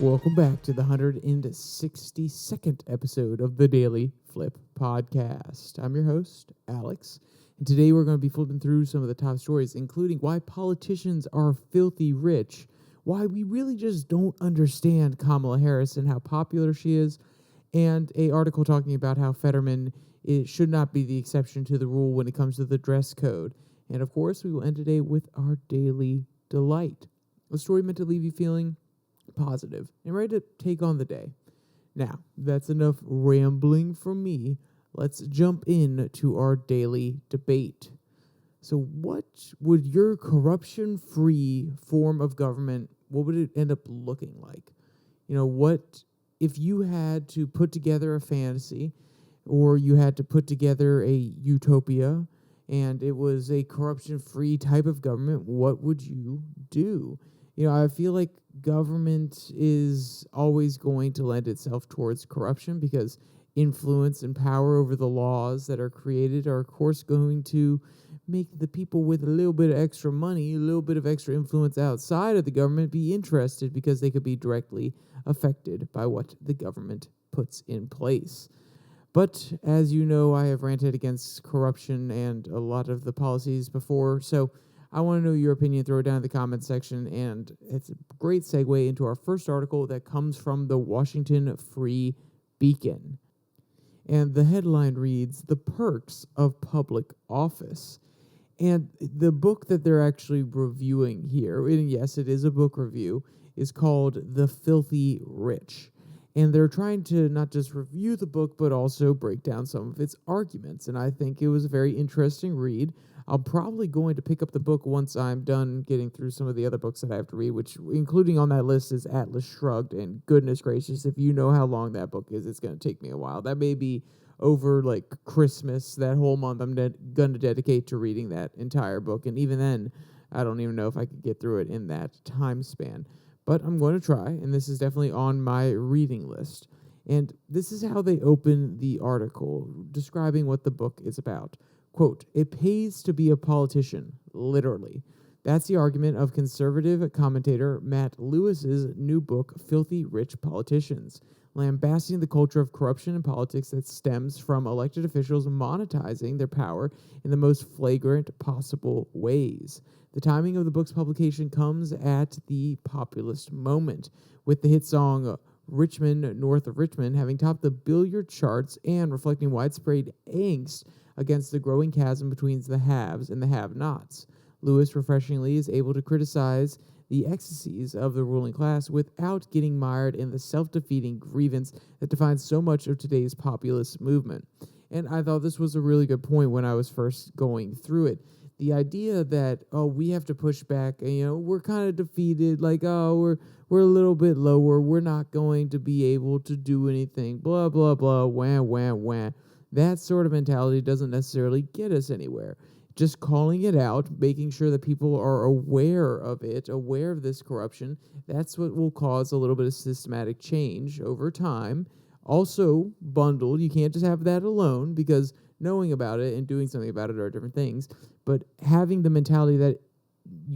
Welcome back to the 162nd episode of the Daily Flip podcast. I'm your host, Alex, and today we're going to be flipping through some of the top stories, including why politicians are filthy rich, why we really just don't understand Kamala Harris and how popular she is, and an article talking about how Fetterman should not be the exception to the rule when it comes to the dress code. And of course, we will end today with our daily delight, a story meant to leave you feeling positive and ready to take on the day. Now, that's enough rambling from me. Let's jump in to our daily debate. So what would your corruption-free form of government, what would it end up looking like? What if you had to put together a fantasy or you had to put together a utopia and it was a corruption-free type of government, what would you do? I feel like government is always going to lend itself towards corruption because influence and power over the laws that are created are, of course, going to make the people with a little bit of extra money, a little bit of extra influence outside of the government be interested because they could be directly affected by what the government puts in place. But as you know, I have ranted against corruption and a lot of the policies before, so I want to know your opinion. Throw it down in the comments section, and it's a great segue into our first article that comes from the Washington Free Beacon. And the headline reads, "The Perks of Public Office." And the book that they're actually reviewing here, and yes, it is a book review, is called The Filthy Rich. And they're trying to not just review the book, but also break down some of its arguments. And I think it was a very interesting read. I'm probably going to pick up the book once I'm done getting through some of the other books that I have to read, which including on that list is Atlas Shrugged. And goodness gracious, if you know how long that book is, it's going to take me a while. That may be over like Christmas, that whole month I'm going to dedicate to reading that entire book. And even then, I don't even know if I could get through it in that time span. But I'm going to try, and this is definitely on my reading list. And this is how they open the article, describing what the book is about. Quote, "It pays to be a politician, literally." That's the argument of conservative commentator Matt Lewis's new book, Filthy Rich Politicians, lambasting the culture of corruption in politics that stems from elected officials monetizing their power in the most flagrant possible ways. The timing of the book's publication comes at the populist moment, with the hit song Richmond, North of Richmond having topped the billiard charts and reflecting widespread angst against the growing chasm between the haves and the have-nots. Lewis, refreshingly, is able to criticize the excesses of the ruling class without getting mired in the self-defeating grievance that defines so much of today's populist movement. And I thought this was a really good point when I was first going through it. The idea that, we have to push back, we're kind of defeated, like, we're a little bit lower, we're not going to be able to do anything, blah, blah, blah, wah, wah, wah. That sort of mentality doesn't necessarily get us anywhere. Just calling it out, making sure that people are aware of it, aware of this corruption, that's what will cause a little bit of systematic change over time. Also, bundled, you can't just have that alone, because knowing about it and doing something about it are different things, but having the mentality that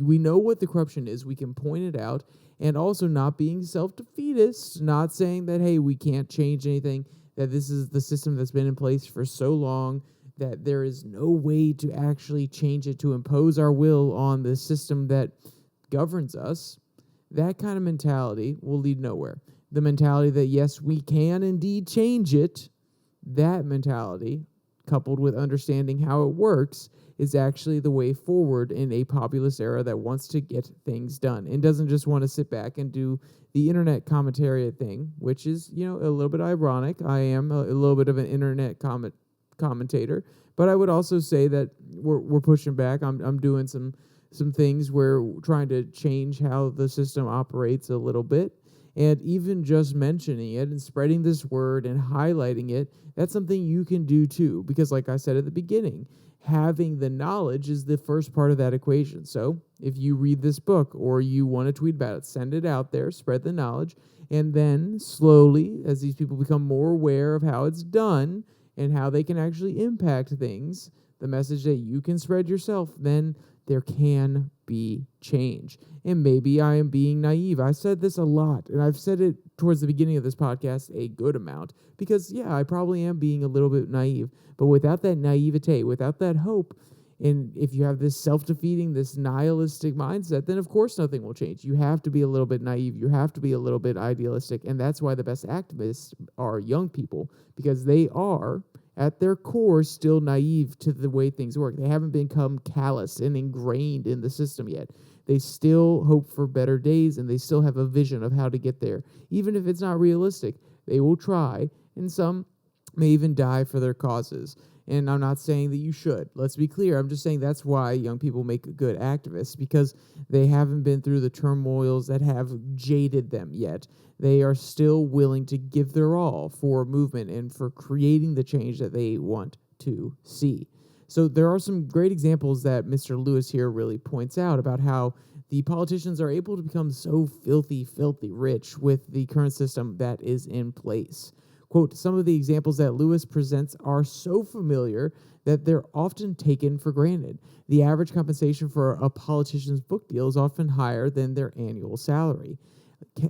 we know what the corruption is, we can point it out, and also not being self-defeatist, not saying that, hey, we can't change anything, that this is the system that's been in place for so long, that there is no way to actually change it, to impose our will on the system that governs us. That kind of mentality will lead nowhere. The mentality that, yes, we can indeed change it, that mentality, coupled with understanding how it works, is actually the way forward in a populist era that wants to get things done and doesn't just want to sit back and do the internet commentary thing, which is, a little bit ironic. I am a little bit of an internet commentator, but I would also say that we're pushing back. I'm doing some things where we're trying to change how the system operates a little bit. And even just mentioning it and spreading this word and highlighting it, that's something you can do too. Because like I said at the beginning, having the knowledge is the first part of that equation. So if you read this book or you want to tweet about it, send it out there, spread the knowledge, and then slowly, as these people become more aware of how it's done, and how they can actually impact things, the message that you can spread yourself, then there can be change. And maybe I am being naive. I said this a lot, and I've said it towards the beginning of this podcast a good amount, because, yeah, I probably am being a little bit naive. But without that naivete, without that hope, and if you have this self-defeating, this nihilistic mindset, then of course nothing will change. You have to be a little bit naive. You have to be a little bit idealistic. And that's why the best activists are young people, because they are, at their core, still naive to the way things work. They haven't become callous and ingrained in the system yet. They still hope for better days, and they still have a vision of how to get there. Even if it's not realistic, they will try, and some may even die for their causes. And I'm not saying that you should. Let's be clear. I'm just saying that's why young people make good activists, because they haven't been through the turmoils that have jaded them yet. They are still willing to give their all for movement and for creating the change that they want to see. So there are some great examples that Mr. Lewis here really points out about how the politicians are able to become so filthy rich with the current system that is in place. Quote, some of the examples that Lewis presents are so familiar that they're often taken for granted. The average compensation for a politician's book deal is often higher than their annual salary.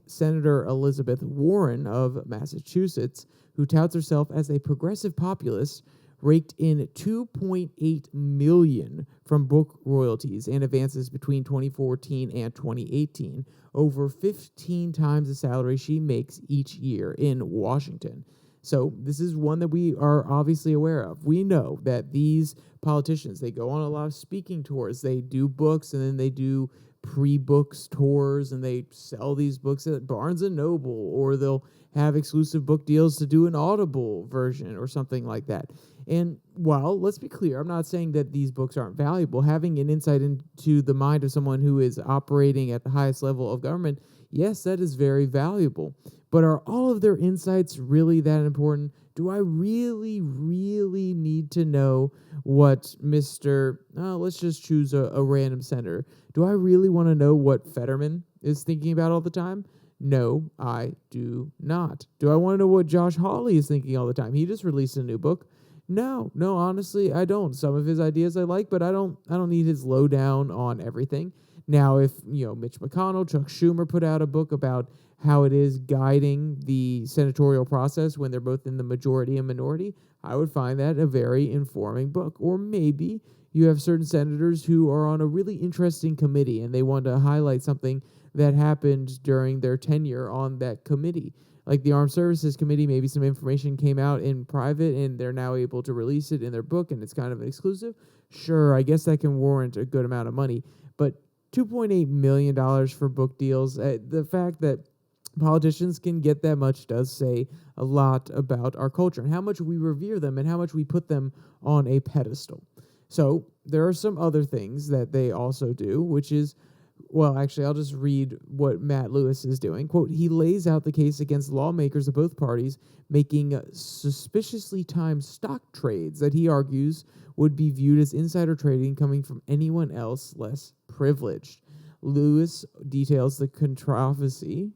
Senator Elizabeth Warren of Massachusetts, who touts herself as a progressive populist, raked in $2.8 million from book royalties and advances between 2014 and 2018, over 15 times the salary she makes each year in Washington. So this is one that we are obviously aware of. We know that these politicians, they go on a lot of speaking tours. They do books, and then they do pre-books tours, and they sell these books at Barnes & Noble, or they'll have exclusive book deals to do an Audible version or something like that. And while, let's be clear, I'm not saying that these books aren't valuable. Having an insight into the mind of someone who is operating at the highest level of government, yes, that is very valuable. But are all of their insights really that important? Do I really need to know what let's just choose a random senator. Do I really want to know what Fetterman is thinking about all the time? No, I do not. Do I want to know what Josh Hawley is thinking all the time? He just released a new book. No, honestly, I don't. Some of his ideas I like, but I don't need his lowdown on everything. Now, if, Mitch McConnell, Chuck Schumer put out a book about how it is guiding the senatorial process when they're both in the majority and minority, I would find that a very informing book. Or maybe you have certain senators who are on a really interesting committee and they want to highlight something that happened during their tenure on that committee. Like the Armed Services Committee, maybe some information came out in private and they're now able to release it in their book and it's kind of an exclusive. Sure, I guess that can warrant a good amount of money. But $2.8 million for book deals, the fact that politicians can get that much does say a lot about our culture and how much we revere them and how much we put them on a pedestal. So there are some other things that they also do, which is, well, actually, I'll just read what Matt Lewis is doing. Quote, he lays out the case against lawmakers of both parties making suspiciously timed stock trades that he argues would be viewed as insider trading coming from anyone else less privileged. Lewis details the controversy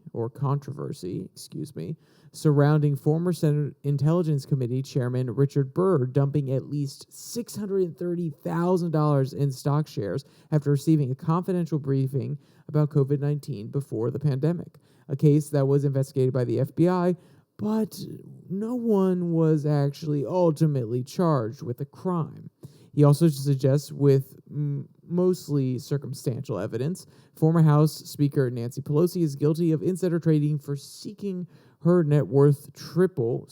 surrounding former Senate Intelligence Committee Chairman Richard Burr dumping at least $630,000 in stock shares after receiving a confidential briefing about COVID-19 before the pandemic, a case that was investigated by the FBI, but no one was actually ultimately charged with a crime. He also suggests, with mostly circumstantial evidence, former House Speaker Nancy Pelosi is guilty of insider trading for seeing her net worth triple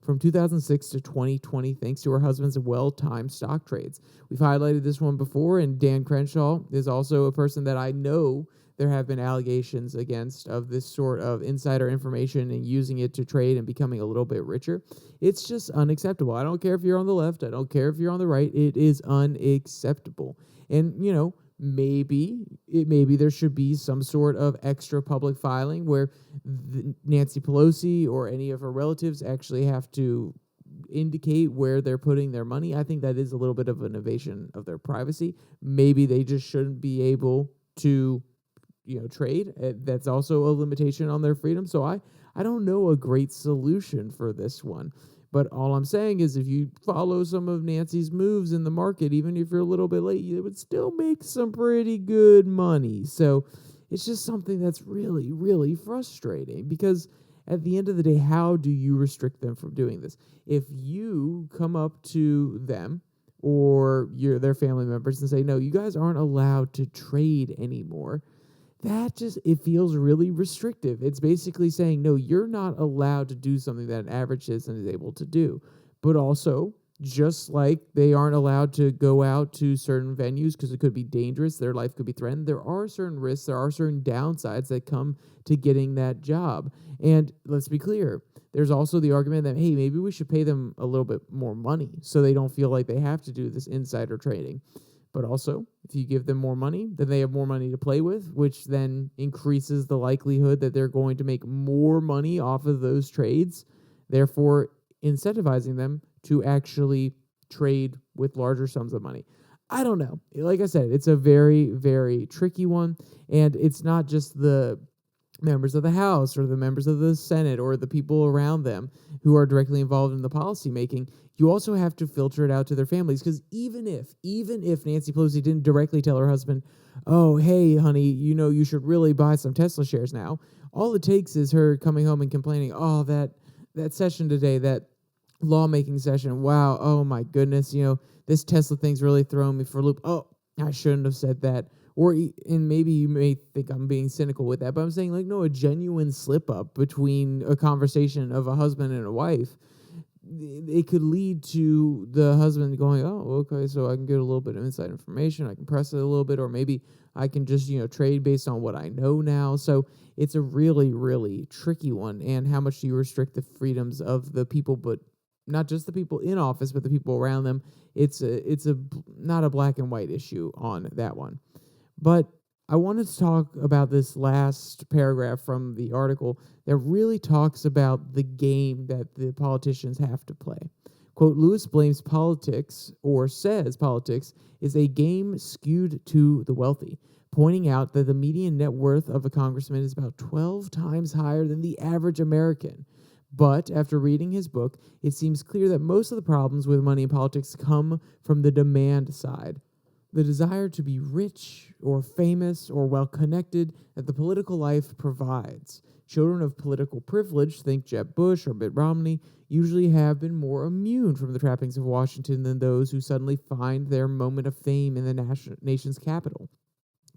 from 2006 to 2020 thanks to her husband's well-timed stock trades. We've highlighted this one before, and Dan Crenshaw is also a person that I know there have been allegations against of this sort of insider information and using it to trade and becoming a little bit richer. It's just unacceptable. I don't care if you're on the left. I don't care if you're on the right. It is unacceptable. And, maybe there should be some sort of extra public filing where Nancy Pelosi or any of her relatives actually have to indicate where they're putting their money. I think that is a little bit of an invasion of their privacy. Maybe they just shouldn't be able to trade. That's also a limitation on their freedom. So I don't know a great solution for this one. But all I'm saying is if you follow some of Nancy's moves in the market, even if you're a little bit late, you would still make some pretty good money. So it's just something that's really, really frustrating because at the end of the day, how do you restrict them from doing this? If you come up to them or their family members and say, no, you guys aren't allowed to trade anymore, it feels really restrictive. It's basically saying, no, you're not allowed to do something that an average citizen is able to do. But also, just like they aren't allowed to go out to certain venues because it could be dangerous, their life could be threatened, there are certain risks, there are certain downsides that come to getting that job. And let's be clear, there's also the argument that, hey, maybe we should pay them a little bit more money so they don't feel like they have to do this insider trading. But also, if you give them more money, then they have more money to play with, which then increases the likelihood that they're going to make more money off of those trades, therefore incentivizing them to actually trade with larger sums of money. I don't know. Like I said, it's a very, very tricky one, and it's not just the members of the House or the members of the Senate or the people around them who are directly involved in the policy making. You also have to filter it out to their families, because even if Nancy Pelosi didn't directly tell her husband, oh, hey, honey, you should really buy some Tesla shares now, all it takes is her coming home and complaining, oh, that session today, that lawmaking session, wow, oh my goodness, this Tesla thing's really throwing me for a loop. Oh, I shouldn't have said that. And maybe you may think I'm being cynical with that, but I'm saying, like, no, a genuine slip up between a conversation of a husband and a wife, it could lead to the husband going, oh, okay, so I can get a little bit of inside information, I can press it a little bit, or maybe I can just, trade based on what I know now. So it's a really, really tricky one. And how much do you restrict the freedoms of the people, but not just the people in office, but the people around them? It's not a black and white issue on that one. But I wanted to talk about this last paragraph from the article that really talks about the game that the politicians have to play. Quote, Lewis blames politics, or says politics, is a game skewed to the wealthy, pointing out that the median net worth of a congressman is about 12 times higher than the average American. But after reading his book, it seems clear that most of the problems with money in politics come from the demand side. The desire to be rich or famous or well-connected that the political life provides. Children of political privilege, think Jeb Bush or Mitt Romney, usually have been more immune from the trappings of Washington than those who suddenly find their moment of fame in the nation's capital.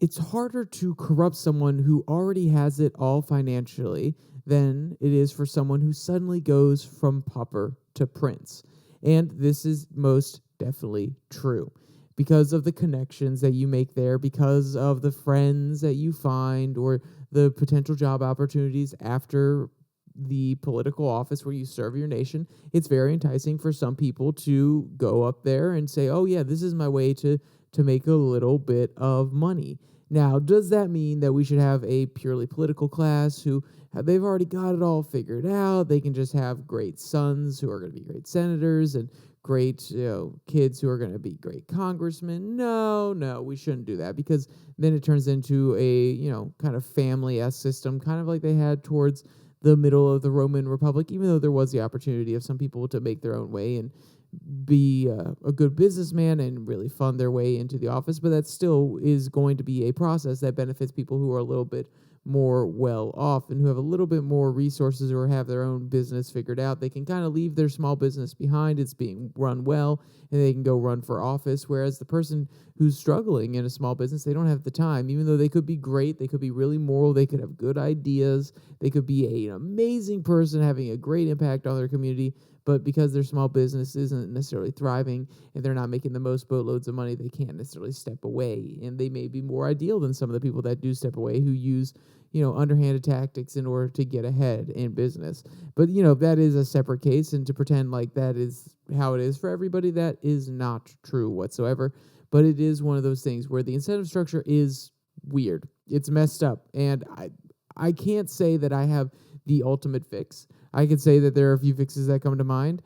It's harder to corrupt someone who already has it all financially than it is for someone who suddenly goes from pauper to prince. And this is most definitely true, because of the connections that you make there, because of the friends that you find, or the potential job opportunities after the political office where you serve your nation. It's very enticing for some people to go up there and say, oh yeah, this is my way to make a little bit of money. Now, does that mean that we should have a purely political class who they've already got it all figured out? They can just have great sons who are going to be great senators and great kids who are going to be great congressmen? No, we shouldn't do that, because then it turns into a kind of family-esque system, kind of like they had towards the middle of the Roman Republic, even though there was the opportunity of some people to make their own way and be a good businessman and really fund their way into the office. But that still is going to be a process that benefits people who are a little bit more well off and who have a little bit more resources or have their own business figured out. They can kind of leave their small business behind. It's being run well, and they can go run for office. Whereas the person who's struggling in a small business, they don't have the time, even though they could be great. They could be really moral. They could have good ideas. They could be an amazing person having a great impact on their community. But because their small business isn't necessarily thriving and they're not making the most boatloads of money, they can't necessarily step away. And they may be more ideal than some of the people that do step away, who use underhanded tactics in order to get ahead in business. But, that is a separate case, and to pretend like that is how it is for everybody, that is not true whatsoever. But it is one of those things where the incentive structure is weird. It's messed up. And I can't say that I have the ultimate fix. I could say that there are a few fixes that come to mind.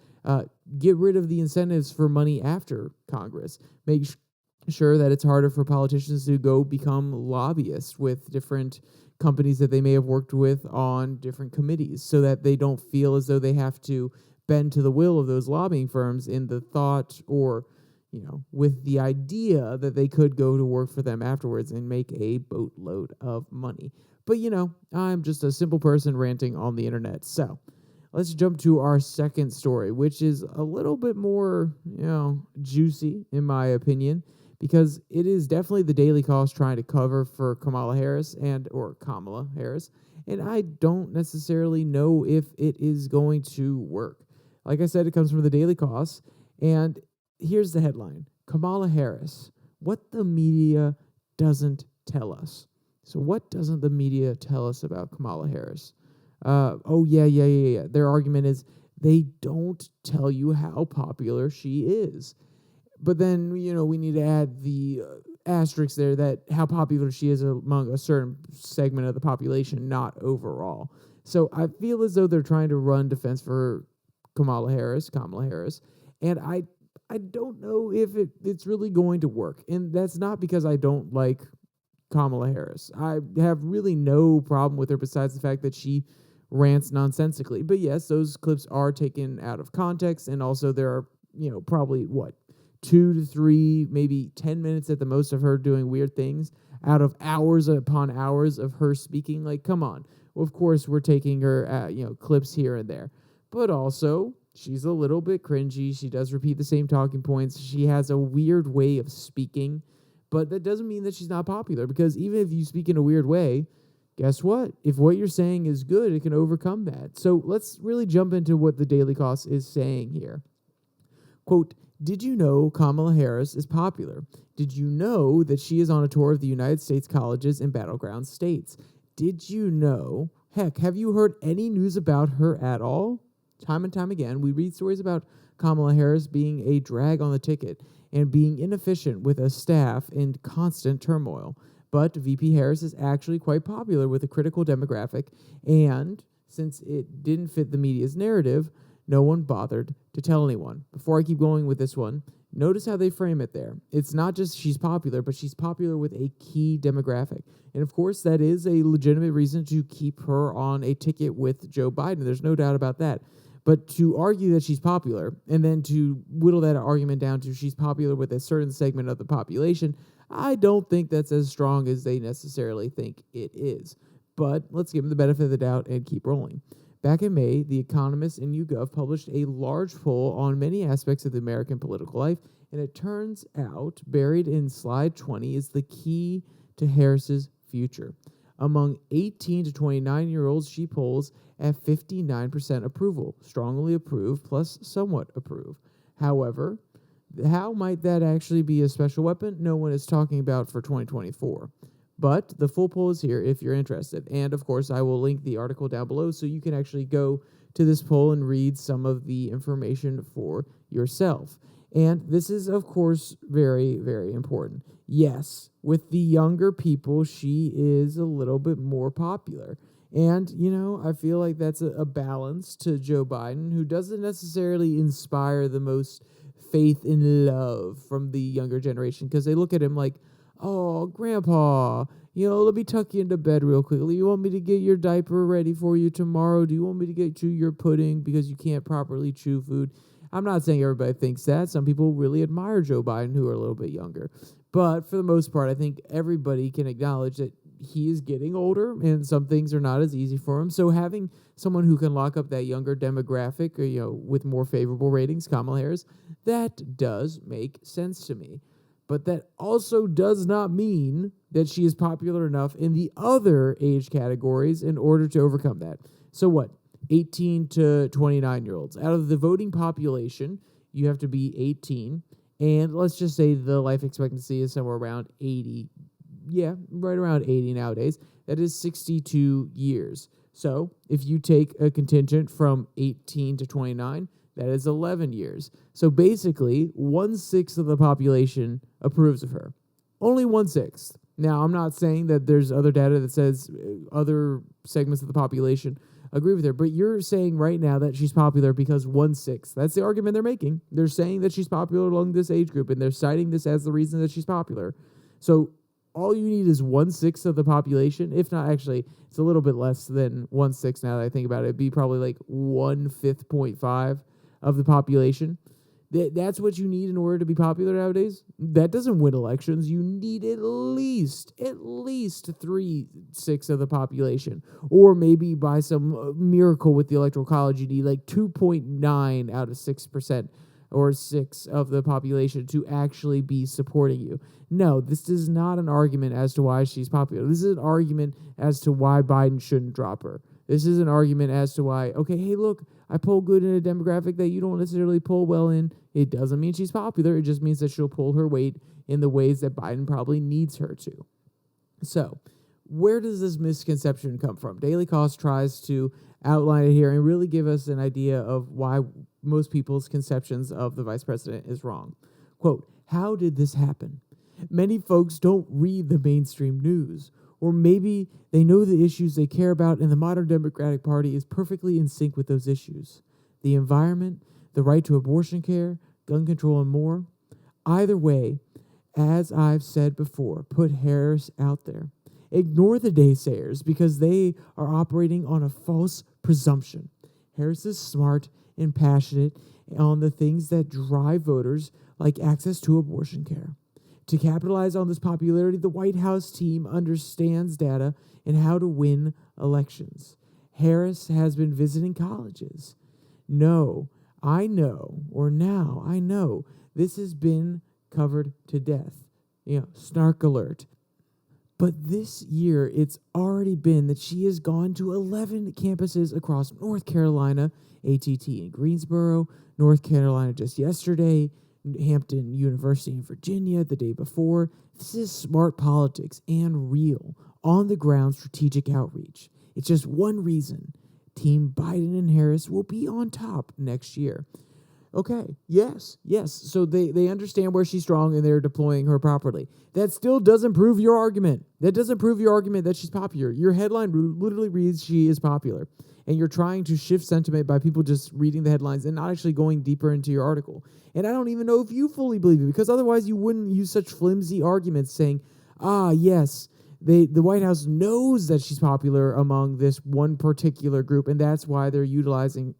Get rid of the incentives for money after Congress. Make sure that it's harder for politicians to go become lobbyists with different companies that they may have worked with on different committees so that they don't feel as though they have to bend to the will of those lobbying firms in the thought or, with the idea that they could go to work for them afterwards and make a boatload of money. But, I'm just a simple person ranting on the internet. So let's jump to our second story, which is a little bit more, juicy, in my opinion, because it is definitely the Daily Cost trying to cover for Kamala Harris, and I don't necessarily know if it is going to work. Like I said, it comes from the Daily Cost, and here's the headline: Kamala Harris, what the media doesn't tell us. So what doesn't the media tell us about Kamala Harris? Yeah. Their argument is they don't tell you how popular she is. But then, we need to add the asterisk there that how popular she is among a certain segment of the population, not overall. So I feel as though they're trying to run defense for Kamala Harris, and I don't know if it's really going to work. And that's not because I don't like Kamala Harris. I have really no problem with her besides the fact that she rants nonsensically. But yes, those clips are taken out of context, and also there are, probably 2 to 3, maybe 10 minutes at the most of her doing weird things out of hours upon hours of her speaking. Like, come on. Well, of course, we're taking her, clips here and there. But also, she's a little bit cringy. She does repeat the same talking points. She has a weird way of speaking. But that doesn't mean that she's not popular, because even if you speak in a weird way, guess what? If what you're saying is good, it can overcome that. So let's really jump into what the Daily Cost is saying here. Quote, did you know Kamala Harris is popular? Did you know that she is on a tour of the United States colleges and battleground states? Did you know? Heck, have you heard any news about her at all? Time and time again, we read stories about Kamala Harris being a drag on the ticket and being inefficient with a staff in constant turmoil. But VP Harris is actually quite popular with a critical demographic, and since it didn't fit the media's narrative, no one bothered to tell anyone. Before I keep going with this one, notice how they frame it there. It's not just she's popular, but she's popular with a key demographic. And of course, that is a legitimate reason to keep her on a ticket with Joe Biden. There's no doubt about that. But to argue that she's popular and then to whittle that argument down to she's popular with a certain segment of the population, I don't think that's as strong as they necessarily think it is. But let's give them the benefit of the doubt and keep rolling. Back in May, The Economist and YouGov published a large poll on many aspects of the American political life, and it turns out buried in slide 20 is the key to Harris's future. Among 18 to 29-year-olds, she polls at 59% approval, strongly approve plus somewhat approve. However, how might that actually be a special weapon? No one is talking about for 2024. But the full poll is here if you're interested. And, of course, I will link the article down below so you can actually go to this poll and read some of the information for yourself. And this is, of course, very, very important. Yes, with the younger people, she is a little bit more popular. And, I feel like that's a balance to Joe Biden, who doesn't necessarily inspire the most faith and love from the younger generation, because they look at him like, oh, Grandpa, let me tuck you into bed real quickly. You want me to get your diaper ready for you tomorrow? Do you want me to get you your pudding because you can't properly chew food? I'm not saying everybody thinks that. Some people really admire Joe Biden who are a little bit younger. But for the most part, I think everybody can acknowledge that he is getting older and some things are not as easy for him. So having someone who can lock up that younger demographic, or, with more favorable ratings, Kamala Harris, that does make sense to me. But that also does not mean that she is popular enough in the other age categories in order to overcome that. So what? 18 to 29-year-olds. Out of the voting population, you have to be 18. And let's just say the life expectancy is somewhere around 80. Yeah, right around 80 nowadays. That is 62 years. So if you take a contingent from 18 to 29, that is 11 years. So basically, 1/6 of the population approves of her. Only 1/6. Now, I'm not saying that there's other data that says other segments of the population agree with her, but you're saying right now that she's popular because 1/6. That's the argument they're making. They're saying that she's popular along this age group, and they're citing this as the reason that she's popular. So all you need is 1/6 of the population. If not, actually, it's a little bit less than 1/6 now that I think about it. It'd be probably like 1/5.5 of the population. That's what you need in order to be popular nowadays. That doesn't win elections. You need at least 3/6 of the population. Or maybe by some miracle with the Electoral College, you need like 2.9 out of 6% or 6 of the population to actually be supporting you. No, this is not an argument as to why she's popular. This is an argument as to why Biden shouldn't drop her. This is an argument as to why, okay, hey, look, I poll good in a demographic that you don't necessarily poll well in. It doesn't mean she's popular. It just means that she'll pull her weight in the ways that Biden probably needs her to. So, where does this misconception come from? Daily Cost tries to outline it here and really give us an idea of why most people's conceptions of the vice president is wrong. Quote, how did this happen? Many folks don't read the mainstream news, or maybe they know the issues they care about, and the modern Democratic Party is perfectly in sync with those issues. The environment, the right to abortion care, gun control, and more. Either way, as I've said before, put Harris out there. Ignore the naysayers because they are operating on a false presumption. Harris is smart and passionate on the things that drive voters, like access to abortion care. To capitalize on this popularity, the White House team understands data and how to win elections. Harris has been visiting colleges. Now I know, this has been covered to death. Snark alert. But this year, it's already been that she has gone to 11 campuses across North Carolina, ATT in Greensboro, North Carolina just yesterday, Hampton University in Virginia the day before. This is smart politics and real, on-the-ground strategic outreach. It's just one reason Team Biden and Harris will be on top next year. Okay, yes. So they understand where she's strong and they're deploying her properly. That still doesn't prove your argument. That doesn't prove your argument that she's popular. Your headline literally reads she is popular. And you're trying to shift sentiment by people just reading the headlines and not actually going deeper into your article. And I don't even know if you fully believe it, because otherwise you wouldn't use such flimsy arguments saying, yes, the White House knows that she's popular among this one particular group, and that's why they're utilizing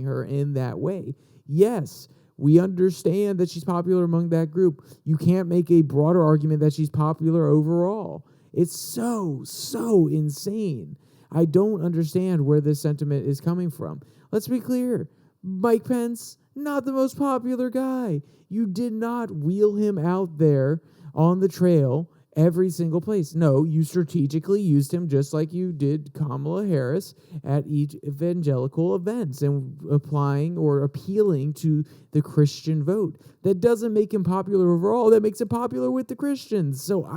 her in that way. Yes, we understand that she's popular among that group. You can't make a broader argument that she's popular overall. It's so insane. I don't understand where this sentiment is coming from. Let's be clear. Mike Pence, not the most popular guy. You did not wheel him out there on the trail every single place. No, you strategically used him just like you did Kamala Harris at each evangelical events and applying or appealing to the Christian vote. That doesn't make him popular overall. That makes him popular with the Christians. So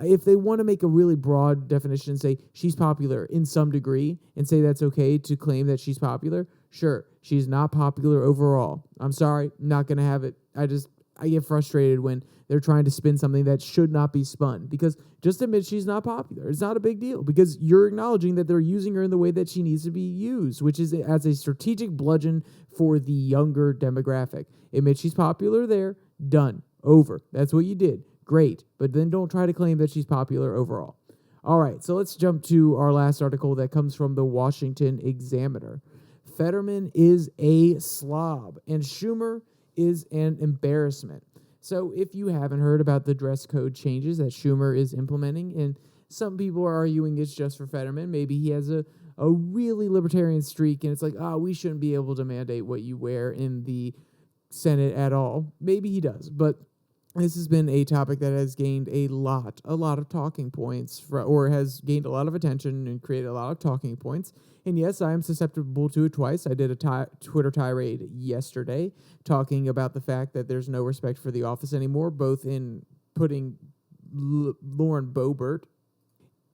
if they want to make a really broad definition and say she's popular in some degree and say that's okay to claim that she's popular, sure, she's not popular overall. I'm sorry, not going to have it. I get frustrated when they're trying to spin something that should not be spun, because just admit she's not popular. It's not a big deal because you're acknowledging that they're using her in the way that she needs to be used, which is as a strategic bludgeon for the younger demographic. Admit she's popular there, done, over. That's what you did. Great. But then don't try to claim that she's popular overall. All right, so let's jump to our last article that comes from the Washington Examiner. Fetterman is a slob, and Schumer is an embarrassment. So if you haven't heard about the dress code changes that Schumer is implementing, and some people are arguing it's just for Fetterman, maybe he has a really libertarian streak, and it's like, we shouldn't be able to mandate what you wear in the Senate at all. Maybe he does, but this has been a topic that has gained a lot of talking points, or has gained a lot of attention and created a lot of talking points. And yes, I am susceptible to it twice. I did a Twitter tirade yesterday talking about the fact that there's no respect for the office anymore, both in putting Lauren Boebert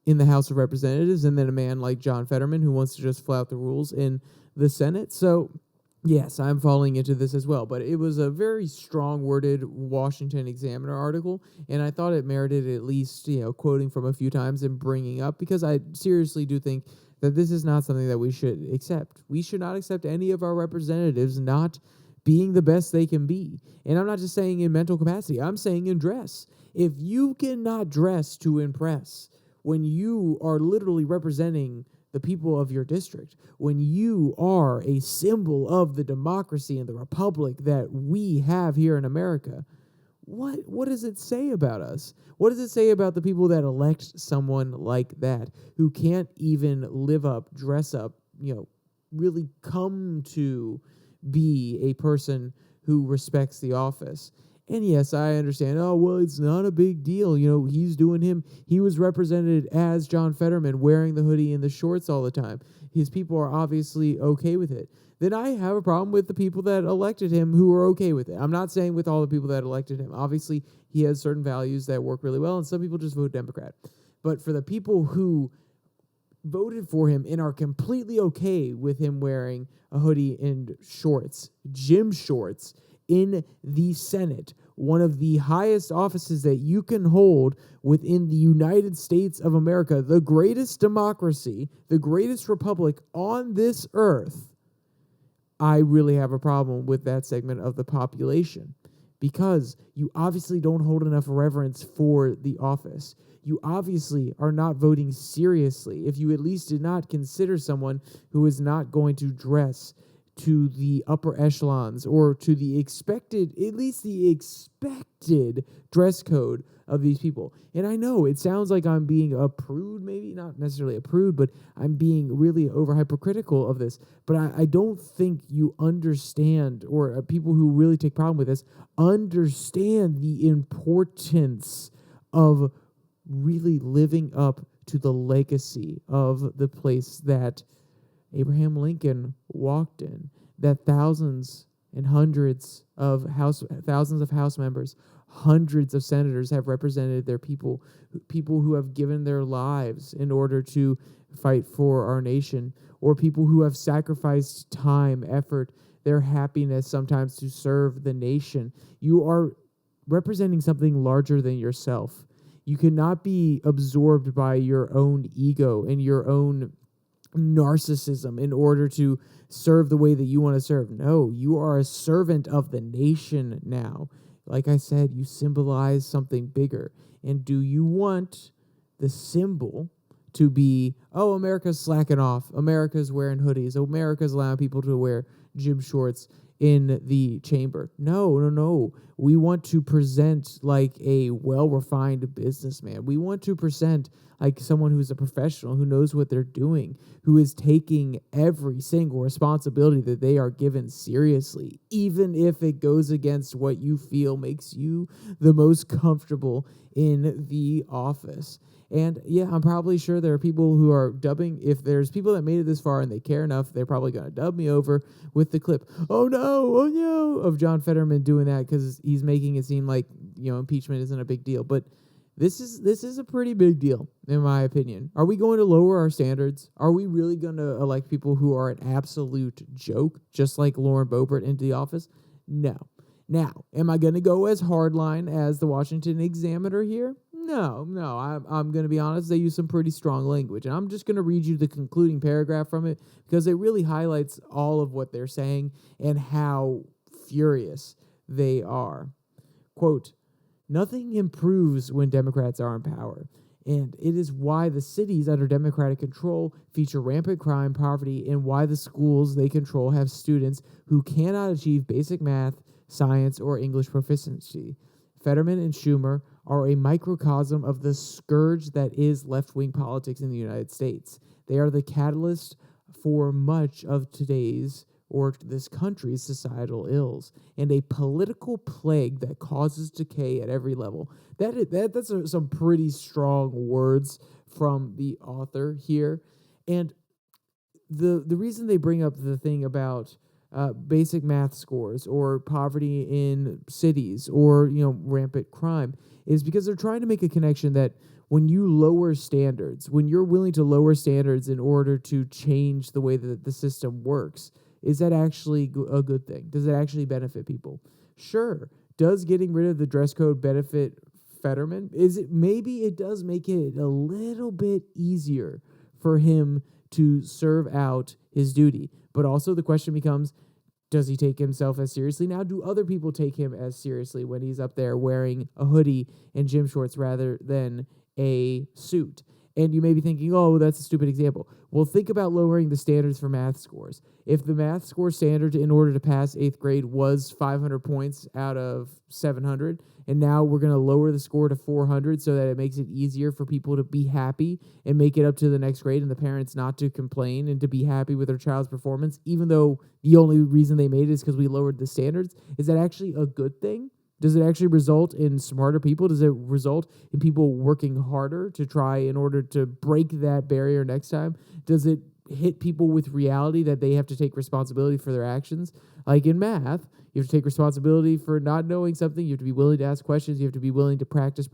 in the House of Representatives and then a man like John Fetterman who wants to just flout the rules in the Senate. So yes, I'm falling into this as well, but it was a very strong-worded Washington Examiner article, and I thought it merited at least, quoting from a few times and bringing up, because I seriously do think that this is not something that we should accept. We should not accept any of our representatives not being the best they can be. And I'm not just saying in mental capacity, I'm saying in dress. If you cannot dress to impress when you are literally representing the people of your district, when you are a symbol of the democracy and the republic that we have here in America, what does it say about us? What does it say about the people that elect someone like that, who can't even live up, dress up, really come to be a person who respects the office? And yes, I understand, oh, well, it's not a big deal. He was represented as John Fetterman wearing the hoodie and the shorts all the time. His people are obviously okay with it. Then I have a problem with the people that elected him who are okay with it. I'm not saying with all the people that elected him. Obviously, he has certain values that work really well, and some people just vote Democrat. But for the people who voted for him and are completely okay with him wearing a hoodie and shorts, gym shorts, in the Senate, one of the highest offices that you can hold within the United States of America, the greatest democracy, the greatest republic on this earth, I really have a problem with that segment of the population, because you obviously don't hold enough reverence for the office. You obviously are not voting seriously if you at least did not consider someone who is not going to dress to the upper echelons or to the expected dress code of these people. And I know it sounds like I'm being a prude, maybe not necessarily a prude, but I'm being really over hypercritical of this. But I don't think you understand, or people who really take problem with this understand the importance of really living up to the legacy of the place that Abraham Lincoln walked in, that thousands of House members, hundreds of senators have represented their people who have given their lives in order to fight for our nation, or people who have sacrificed time, effort, their happiness sometimes to serve the nation. You are representing something larger than yourself. You cannot be absorbed by your own ego and your own narcissism in order to serve the way that you want to serve. No, you are a servant of the nation now. Like I said, you symbolize something bigger. And do you want the symbol to be, oh, America's slacking off, America's wearing hoodies, America's allowing people to wear gym shorts in the chamber? No. We want to present like a well-refined businessman. We want to present like someone who's a professional, who knows what they're doing, who is taking every single responsibility that they are given seriously, even if it goes against what you feel makes you the most comfortable in the office. And yeah, I'm probably sure there are people who are dubbing, if there's people that made it this far and they care enough, they're probably going to dub me over with the clip, oh no, of John Fetterman doing that because he's making it seem like, impeachment isn't a big deal. But this is a pretty big deal, in my opinion. Are we going to lower our standards? Are we really going to elect people who are an absolute joke, just like Lauren Boebert, into the office? No. Now, am I going to go as hardline as the Washington Examiner here? No. I'm going to be honest. They use some pretty strong language. And I'm just going to read you the concluding paragraph from it because it really highlights all of what they're saying and how furious they are. Quote, "Nothing improves when Democrats are in power, and it is why the cities under Democratic control feature rampant crime, poverty, and why the schools they control have students who cannot achieve basic math, science, or English proficiency. Fetterman and Schumer are a microcosm of the scourge that is left-wing politics in the United States. They are the catalyst for much of today's or this country's societal ills, and a political plague that causes decay at every level." That's some pretty strong words from the author here. And the reason they bring up the thing about basic math scores or poverty in cities or rampant crime is because they're trying to make a connection that when you lower standards, when you're willing to lower standards in order to change the way that the system works, is that actually a good thing? Does it actually benefit people? Sure. Does getting rid of the dress code benefit Fetterman? Maybe it does make it a little bit easier for him to serve out his duty. But also the question becomes, Does he take himself as seriously? Now, do other people take him as seriously when he's up there wearing a hoodie and gym shorts rather than a suit? And you may be thinking, oh, that's a stupid example. Well, think about lowering the standards for math scores. If the math score standard in order to pass 8th grade was 500 points out of 700, and now we're going to lower the score to 400 so that it makes it easier for people to be happy and make it up to the next grade and the parents not to complain and to be happy with their child's performance, even though the only reason they made it is because we lowered the standards, is that actually a good thing? Does it actually result in smarter people? Does it result in people working harder to try in order to break that barrier next time? Does it hit people with reality that they have to take responsibility for their actions? Like in math, you have to take responsibility for not knowing something. You have to be willing to ask questions. You have to be willing to practice.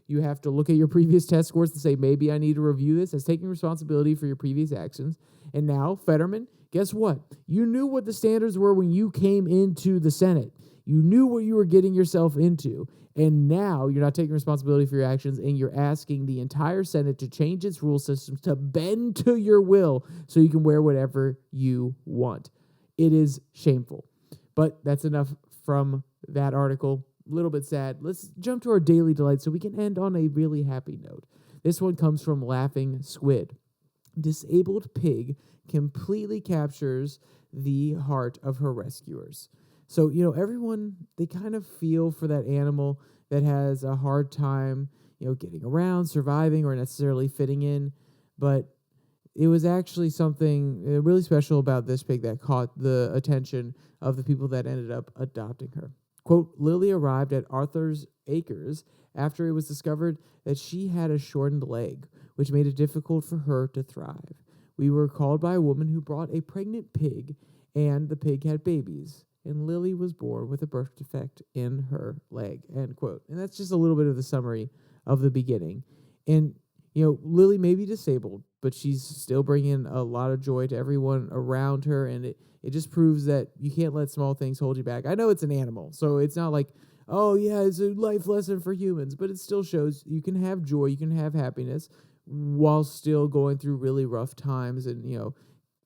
You have to look at your previous test scores and say, maybe I need to review this. As taking responsibility for your previous actions. And now, Fetterman, guess what? You knew what the standards were when you came into the Senate. You knew what you were getting yourself into, and now you're not taking responsibility for your actions, and you're asking the entire Senate to change its rule systems to bend to your will so you can wear whatever you want. It is shameful. But that's enough from that article. A little bit sad. Let's jump to our daily delight so we can end on a really happy note. This one comes from Laughing Squid. Disabled pig completely captures the heart of her rescuers. So, everyone, they kind of feel for that animal that has a hard time, getting around, surviving, or necessarily fitting in. But it was actually something really special about this pig that caught the attention of the people that ended up adopting her. Quote, Lily arrived at Arthur's Acres after it was discovered that she had a shortened leg, which made it difficult for her to thrive. We were called by a woman who brought a pregnant pig, and the pig had babies. And Lily was born with a birth defect in her leg, end quote. And that's just a little bit of the summary of the beginning. And, Lily may be disabled, but she's still bringing a lot of joy to everyone around her. And it just proves that you can't let small things hold you back. I know it's an animal, so it's not like, oh, yeah, it's a life lesson for humans. But it still shows you can have joy, you can have happiness while still going through really rough times and,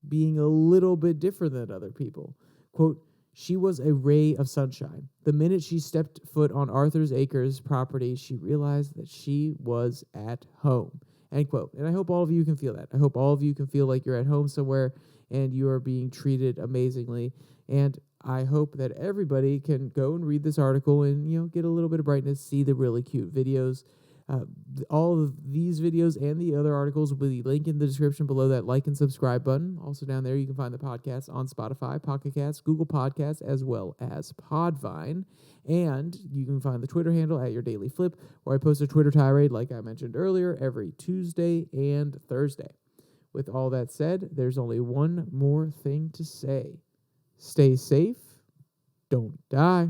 being a little bit different than other people. Quote, she was a ray of sunshine. The minute she stepped foot on Arthur's Acres property, she realized that she was at home. End quote. And I hope all of you can feel that. I hope all of you can feel like you're at home somewhere and you are being treated amazingly. And I hope that everybody can go and read this article and, get a little bit of brightness, see the really cute videos. All of these videos and the other articles will be linked in the description below that like and subscribe button. Also down there, you can find the podcast on Spotify, Pocket Casts, Google Podcasts, as well as Podvine. And you can find the Twitter handle at Your Daily Flip, where I post a Twitter tirade, like I mentioned earlier, every Tuesday and Thursday. With all that said, there's only one more thing to say. Stay safe. Don't die.